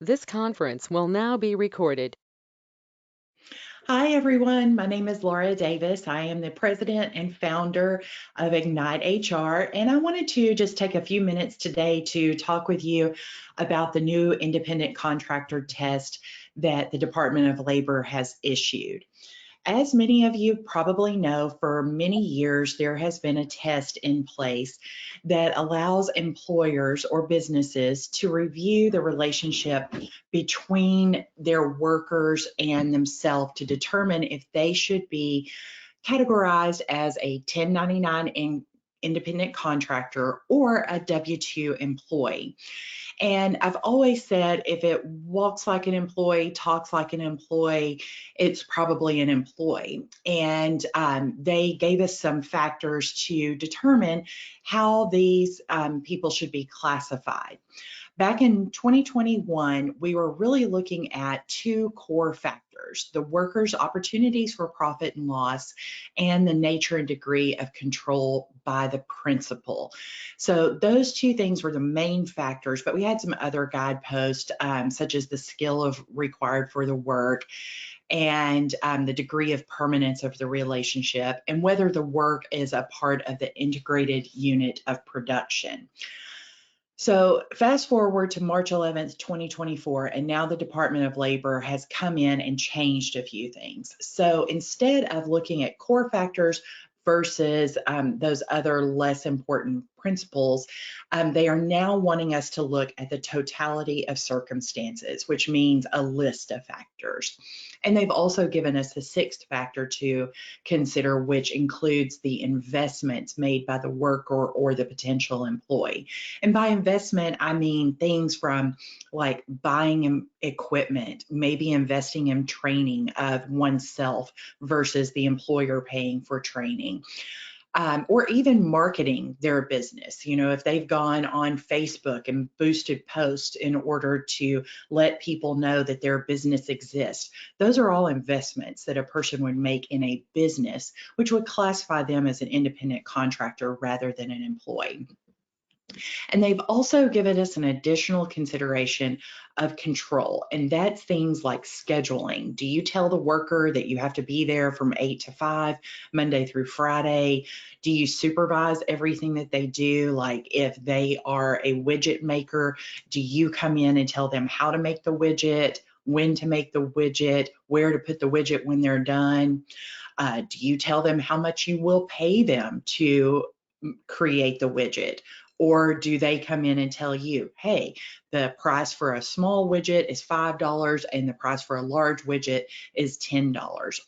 This conference will now be recorded. Hi, everyone. My name is Laura Davis. I am the president and founder of Ignite HR, and I wanted to just take a few minutes today to talk with you about the new independent contractor test that the Department of Labor has issued. As many of you probably know, for many years, there has been a test in place that allows employers or businesses to review the relationship between their workers and themselves to determine if they should be categorized as a 1099 independent contractor or a W-2 employee. And I've always said if it walks like an employee, talks like an employee, it's probably an employee. And they gave us some factors to determine how these people should be classified. Back in 2021, we were really looking at two core factors: the workers' opportunities for profit and loss, and the nature and degree of control by the principal. So those two things were the main factors, but we had some other guideposts, such as the skill required for the work, and the degree of permanence of the relationship, and whether the work is a part of the integrated unit of production. So fast forward to March 11th, 2024, and now the Department of Labor has come in and changed a few things. So instead of looking at core factors versus those other less important principles, they are now wanting us to look at the totality of circumstances, which means a list of factors. And they've also given us the sixth factor to consider, which includes the investments made by the worker or the potential employee. And by investment, I mean things from like buying equipment, maybe investing in training of oneself versus the employer paying for training. Or even marketing their business. You know, if they've gone on Facebook and boosted posts in order to let people know that their business exists, those are all investments that a person would make in a business, which would classify them as an independent contractor rather than an employee. And they've also given us an additional consideration of control, and that's things like scheduling. Do you tell the worker that you have to be there from 8 to 5, Monday through Friday? Do you supervise everything that they do? Like if they are a widget maker, do you come in and tell them how to make the widget, when to make the widget, where to put the widget when they're done? Do you tell them how much you will pay them to create the widget? Or do they come in and tell you, hey, the price for a small widget is $5 and the price for a large widget is $10?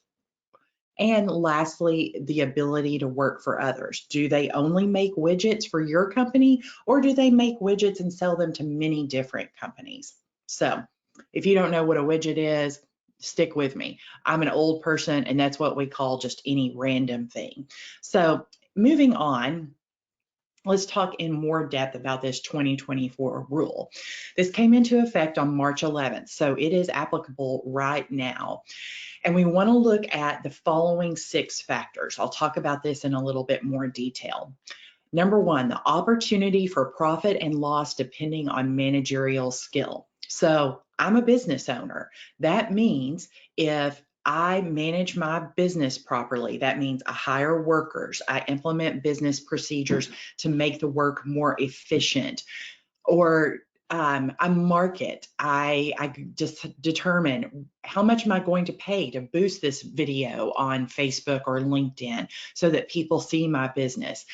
And lastly, the ability to work for others. Do they only make widgets for your company, or do they make widgets and sell them to many different companies? So if you don't know what a widget is, stick with me. I'm an old person, and that's what we call just any random thing. So moving on, let's talk in more depth about this 2024 rule. This came into effect on March 11th, so it is applicable right now. And we want to look at the following six factors. I'll talk about this in a little bit more detail. Number one, the opportunity for profit and loss depending on managerial skill. So I'm a business owner. That means if I manage my business properly, that means I hire workers, I implement business procedures to make the work more efficient, or I market, I just determine how much am I going to pay to boost this video on Facebook or LinkedIn so that people see my business.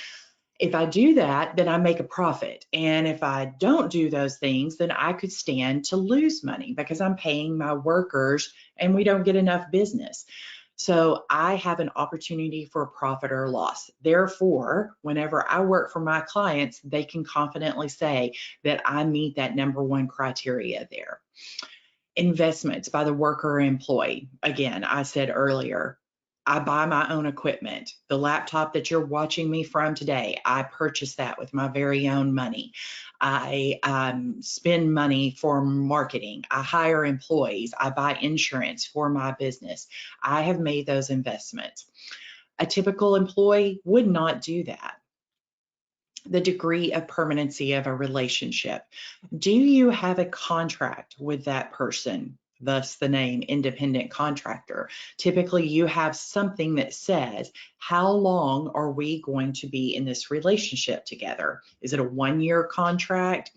If I do that, then I make a profit. And if I don't do those things, then I could stand to lose money because I'm paying my workers and we don't get enough business. So I have an opportunity for profit or loss. Therefore, whenever I work for my clients, they can confidently say that I meet that number one criteria there. Investments by the worker or employee. Again, I said earlier, I buy my own equipment. The laptop that you're watching me from today, I purchased that with my very own money. I spend money for marketing. I hire employees. I buy insurance for my business. I have made those investments. A typical employee would not do that. The degree of permanency of a relationship. Do you have a contract with that person? Thus the name independent contractor. Typically, you have something that says, how long are we going to be in this relationship together? Is it a 1-year contract?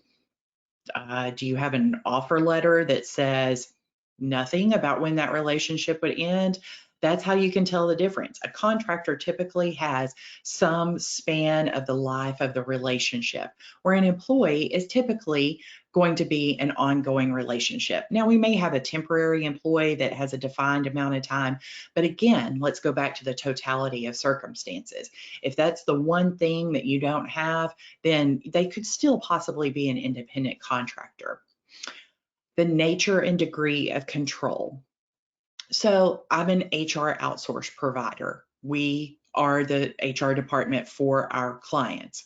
Do you have an offer letter that says nothing about when that relationship would end? That's how you can tell the difference. A contractor typically has some span of the life of the relationship, where an employee is typically going to be an ongoing relationship. Now, we may have a temporary employee that has a defined amount of time, but again, let's go back to the totality of circumstances. If that's the one thing that you don't have, then they could still possibly be an independent contractor. The nature and degree of control. So I'm an HR outsource provider. We are the HR department for our clients.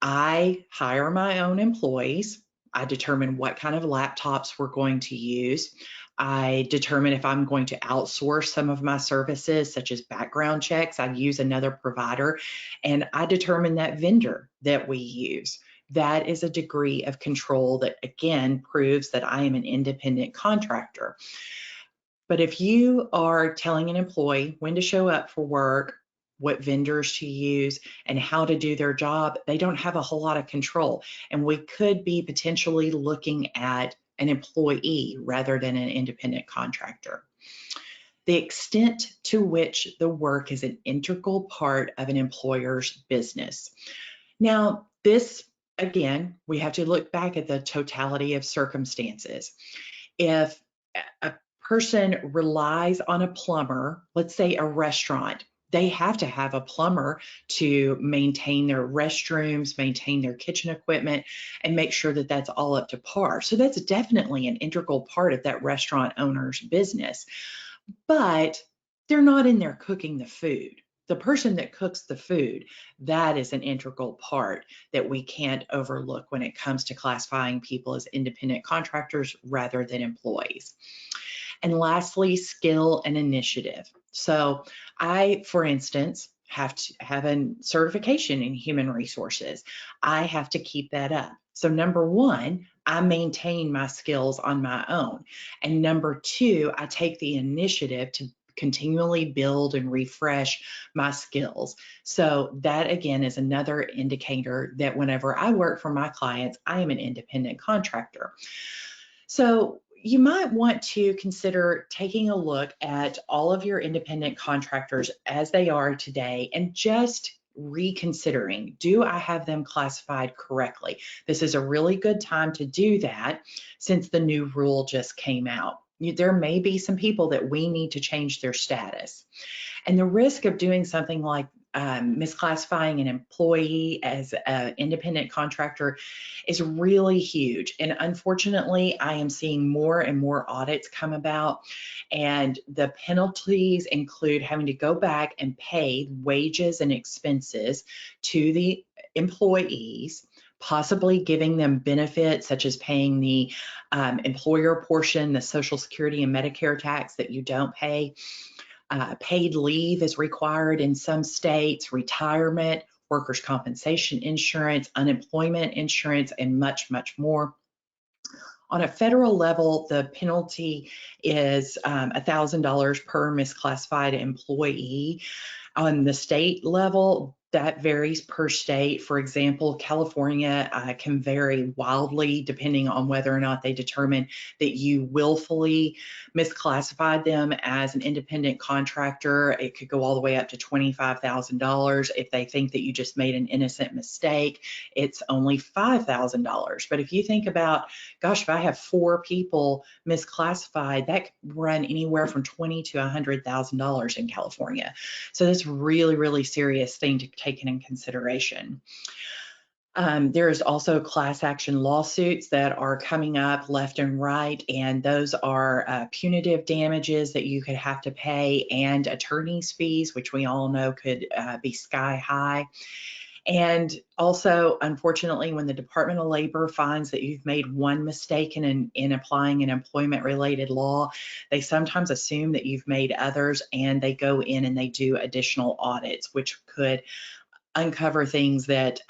I hire my own employees. I determine what kind of laptops we're going to use. I determine if I'm going to outsource some of my services, such as background checks. I use another provider, and I determine that vendor that we use. That is a degree of control that, again, proves that I am an independent contractor. But if you are telling an employee when to show up for work, what vendors to use, and how to do their job, they don't have a whole lot of control. And we could be potentially looking at an employee rather than an independent contractor. The extent to which the work is an integral part of an employer's business. Now, this, again, we have to look back at the totality of circumstances. If a person relies on a plumber, let's say a restaurant, they have to have a plumber to maintain their restrooms, maintain their kitchen equipment, and make sure that that's all up to par. So that's definitely an integral part of that restaurant owner's business. But they're not in there cooking the food. The person that cooks the food, that is an integral part that we can't overlook when it comes to classifying people as independent contractors rather than employees. And lastly, skill and initiative. So I, for instance, have to have a certification in human resources. I have to keep that up. So number one, I maintain my skills on my own. And number two, I take the initiative to continually build and refresh my skills. So that again is another indicator that whenever I work for my clients, I am an independent contractor. So you might want to consider taking a look at all of your independent contractors as they are today and just reconsidering, do I have them classified correctly? This is a really good time to do that since the new rule just came out. There may be some people that we need to change their status. And the risk of doing something like misclassifying an employee as an independent contractor is really huge. And unfortunately, I am seeing more and more audits come about, and the penalties include having to go back and pay wages and expenses to the employees, possibly giving them benefits such as paying the employer portion, the Social Security and Medicare tax that you don't pay. Paid leave is required in some states, retirement, workers' compensation insurance, unemployment insurance, and much, much more. On a federal level, the penalty is $1,000 per misclassified employee. On the state level, that varies per state. For example, California can vary wildly depending on whether or not they determine that you willfully misclassified them as an independent contractor. It could go all the way up to $25,000. If they think that you just made an innocent mistake, it's only $5,000. But if you think about, gosh, if I have 4 people misclassified, that could run anywhere from $20,000 to $100,000 in California. So that's really, really serious thing to take in consideration. There's also class action lawsuits that are coming up left and right, and those are punitive damages that you could have to pay and attorney's fees, which we all know could be sky high. And also, unfortunately, when the Department of Labor finds that you've made one mistake in applying an employment-related law, they sometimes assume that you've made others, and they go in and they do additional audits, which could uncover things that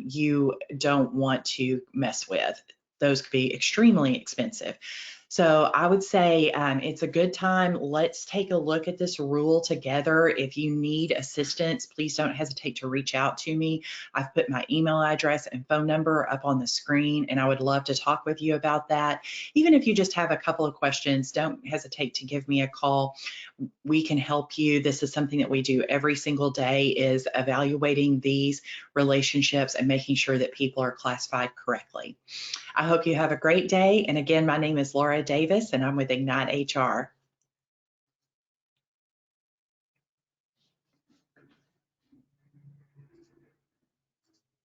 you don't want to mess with. Those could be extremely expensive. So I would say it's a good time. Let's take a look at this rule together. If you need assistance, please don't hesitate to reach out to me. I've put my email address and phone number up on the screen, and I would love to talk with you about that. Even if you just have a couple of questions, don't hesitate to give me a call. We can help you. This is something that we do every single day, is evaluating these relationships and making sure that people are classified correctly. I hope you have a great day. And again, my name is Laura Davis, and I'm with Ignite HR.